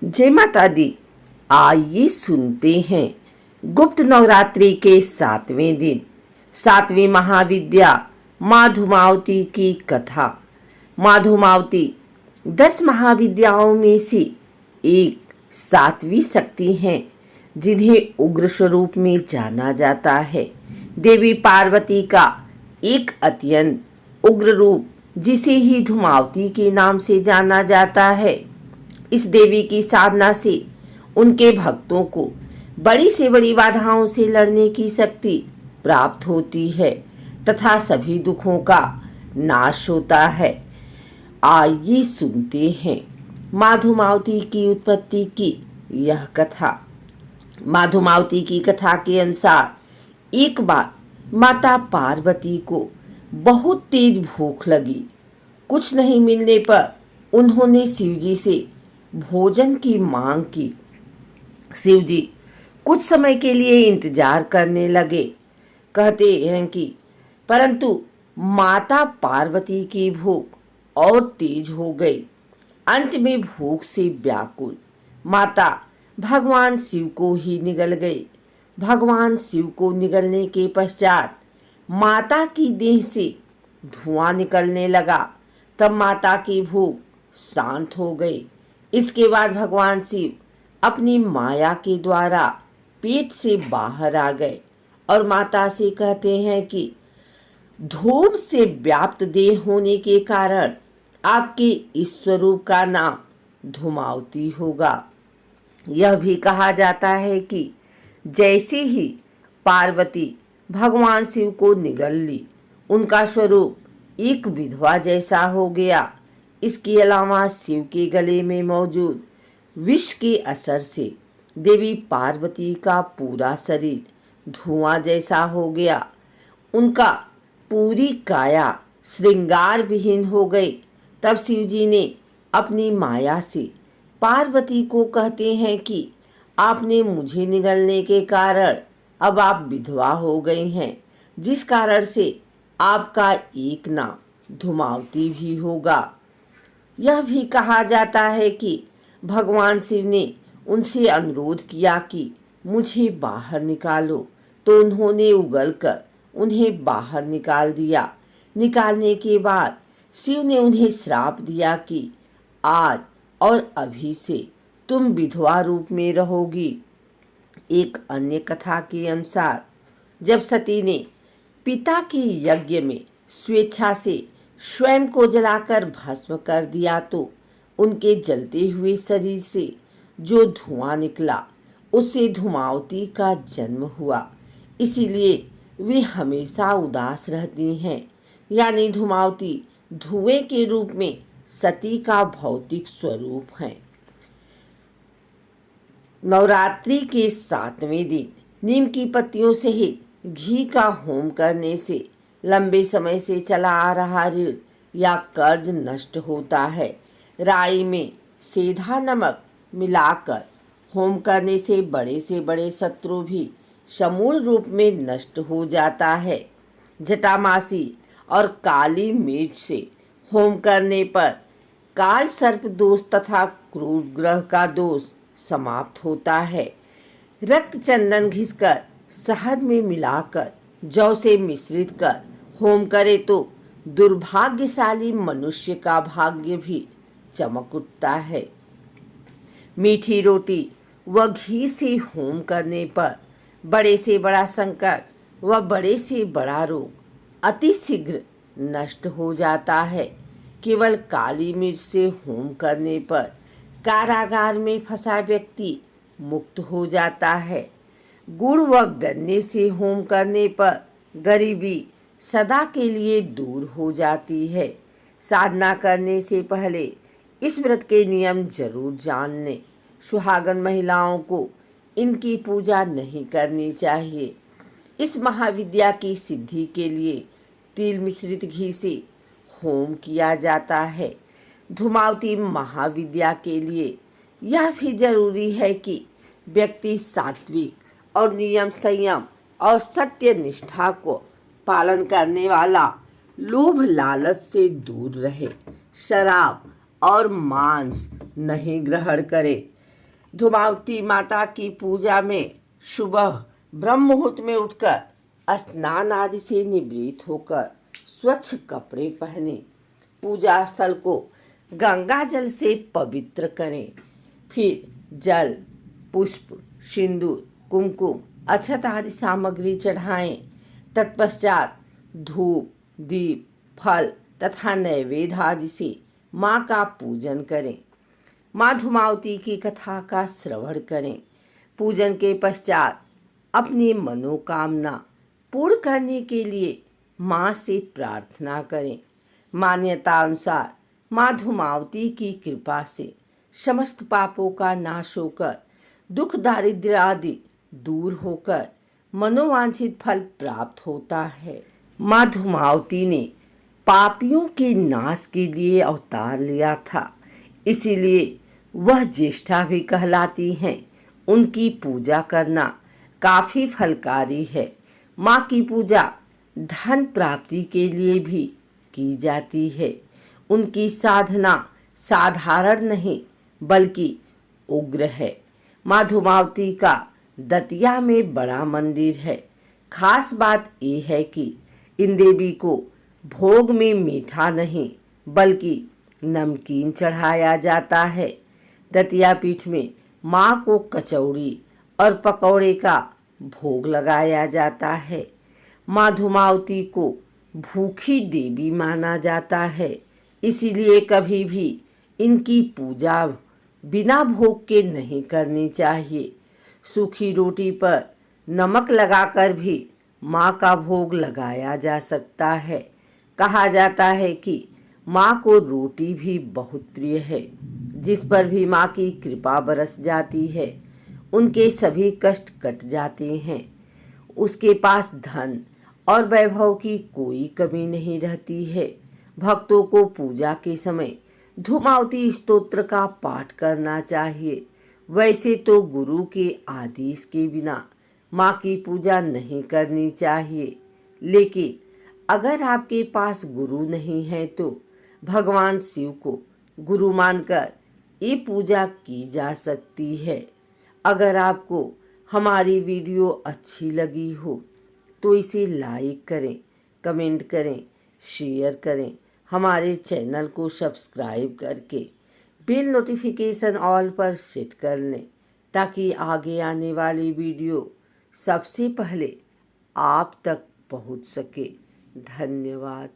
जय माता दी। आइए सुनते हैं गुप्त नवरात्रि के 7वें दिन 7वीं महाविद्या माँ धूमावती की कथा। माँ धूमावती 10 महाविद्याओं में से एक 7वीं शक्ति हैं, जिन्हें उग्र स्वरूप में जाना जाता है। देवी पार्वती का एक अत्यंत उग्र रूप, जिसे ही धूमावती के नाम से जाना जाता है। इस देवी की साधना से उनके भक्तों को बड़ी से बड़ी बाधाओं से लड़ने की शक्ति प्राप्त होती है तथा सभी दुखों का नाश होता है। आइए सुनते हैं माँ धूमावती की उत्पत्ति की यह कथा। माँ धूमावती की कथा के अनुसार एक बार माता पार्वती को बहुत तेज भूख लगी। कुछ नहीं मिलने पर उन्होंने शिवजी से भोजन की मांग की। शिवजी कुछ समय के लिए इंतजार करने लगे। कहते हैं कि परंतु माता पार्वती की भूख और तेज हो गई। अंत में भूख से व्याकुल माता भगवान शिव को ही निगल गई। भगवान शिव को निगलने के पश्चात माता की देह से धुआं निकलने लगा। तब माता की भूख शांत हो गई। इसके बाद भगवान शिव अपनी माया के द्वारा पेट से बाहर आ गए और माता से कहते हैं कि धूम से व्याप्त देह होने के कारण आपके इस स्वरूप का नाम धूमावती होगा। यह भी कहा जाता है कि जैसे ही पार्वती भगवान शिव को निगल ली, उनका स्वरूप एक विधवा जैसा हो गया। इसके अलावा शिव के गले में मौजूद विष के असर से देवी पार्वती का पूरा शरीर धुआं जैसा हो गया। उनका पूरी काया श्रृंगार विहीन हो गई। तब शिवजी ने अपनी माया से पार्वती को कहते हैं कि आपने मुझे निगलने के कारण अब आप विधवा हो गई हैं, जिस कारण से आपका एक नाम धूमावती भी होगा। यह भी कहा जाता है कि भगवान शिव ने उनसे अनुरोध किया कि मुझे बाहर निकालो, तो उन्होंने उगलकर उन्हें बाहर निकाल दिया। निकालने के बाद शिव ने उन्हें श्राप दिया कि आज और अभी से तुम विधवा रूप में रहोगी। एक अन्य कथा के अनुसार जब सती ने पिता के यज्ञ में स्वेच्छा से स्वयं को जलाकर भस्म कर दिया, तो उनके जलते हुए शरीर से जो धुआं निकला, उससे धूमावती का जन्म हुआ। इसीलिए वे हमेशा उदास रहती हैं। यानी धूमावती धुएं के रूप में सती का भौतिक स्वरूप है। नवरात्रि के 7वें दिन नीम की पत्तियों सहित घी का होम करने से लंबे समय से चला आ रहा ऋण या कर्ज नष्ट होता है। राई में सेंधा नमक मिलाकर होम करने से बड़े शत्रु भी समूल रूप में नष्ट हो जाता है। जटामासी और काली मिर्च से होम करने पर काल सर्प दोष तथा क्रूर ग्रह का दोष समाप्त होता है। रक्त चंदन घिसकर शहद में मिलाकर जौ से मिश्रित कर होम करे तो दुर्भाग्यशाली मनुष्य का भाग्य भी चमक उठता है। मीठी रोटी व घी से होम करने पर बड़े से बड़ा संकट व बड़े से बड़ा रोग अति शीघ्र नष्ट हो जाता है। केवल काली मिर्च से होम करने पर कारागार में फंसा व्यक्ति मुक्त हो जाता है। गुड़ व गन्ने से होम करने पर गरीबी सदा के लिए दूर हो जाती है। साधना करने से पहले इस व्रत के नियम जरूर जान लें। सुहागन महिलाओं को इनकी पूजा नहीं करनी चाहिए। इस महाविद्या की सिद्धि के लिए तिल मिश्रित घी से होम किया जाता है। धूमावती महाविद्या के लिए यह भी जरूरी है कि व्यक्ति सात्विक और नियम संयम और सत्य निष्ठा को पालन करने वाला, लोभ लालच से दूर रहे, शराब और मांस नहीं ग्रहण करे, धूमावती माता की पूजा में सुबह ब्रह्म मुहूर्त में उठकर स्नान आदि से निवृत्त होकर स्वच्छ कपड़े पहने, पूजा स्थल को गंगा जल से पवित्र करें। फिर जल, पुष्प, सिंदूर, कुमकुम, अक्षत आदि सामग्री चढ़ाएं। तत्पश्चात धूप, दीप, फल तथा नैवेद्य आदि से माँ का पूजन करें। माँ धूमावती की कथा का श्रवण करें। पूजन के पश्चात अपनी मनोकामना पूर्ण करने के लिए माँ से प्रार्थना करें। मान्यता अनुसार माँ धूमावती की कृपा से समस्त पापों का नाश होकर दुख दारिद्र्य आदि दूर होकर मनोवांछित फल प्राप्त होता है। माँ धूमावती ने पापियों के नाश के लिए अवतार लिया था, इसीलिए वह ज्येष्ठा भी कहलाती हैं। उनकी पूजा करना काफी फलकारी है। माँ की पूजा धन प्राप्ति के लिए भी की जाती है। उनकी साधना साधारण नहीं बल्कि उग्र है। माँ धूमावती का दतिया में बड़ा मंदिर है। खास बात यह है कि इन देवी को भोग में मीठा नहीं बल्कि नमकीन चढ़ाया जाता है। दतिया पीठ में माँ को कचौड़ी और पकौड़े का भोग लगाया जाता है। माँ धूमावती को भूखी देवी माना जाता है, इसीलिए कभी भी इनकी पूजा बिना भोग के नहीं करनी चाहिए। सूखी रोटी पर नमक लगाकर भी माँ का भोग लगाया जा सकता है। कहा जाता है कि माँ को रोटी भी बहुत प्रिय है। जिस पर भी माँ की कृपा बरस जाती है उनके सभी कष्ट कट जाते हैं। उसके पास धन और वैभव की कोई कमी नहीं रहती है। भक्तों को पूजा के समय धूमावती स्तोत्र का पाठ करना चाहिए। वैसे तो गुरु के आदेश के बिना माँ की पूजा नहीं करनी चाहिए, लेकिन अगर आपके पास गुरु नहीं है तो भगवान शिव को गुरु मानकर ये पूजा की जा सकती है। अगर आपको हमारी वीडियो अच्छी लगी हो तो इसे लाइक करें, कमेंट करें, शेयर करें। हमारे चैनल को सब्सक्राइब करके बेल नोटिफिकेशन ऑल पर सेट कर लें ताकि आगे आने वाली वीडियो सबसे पहले आप तक पहुंच सके। धन्यवाद।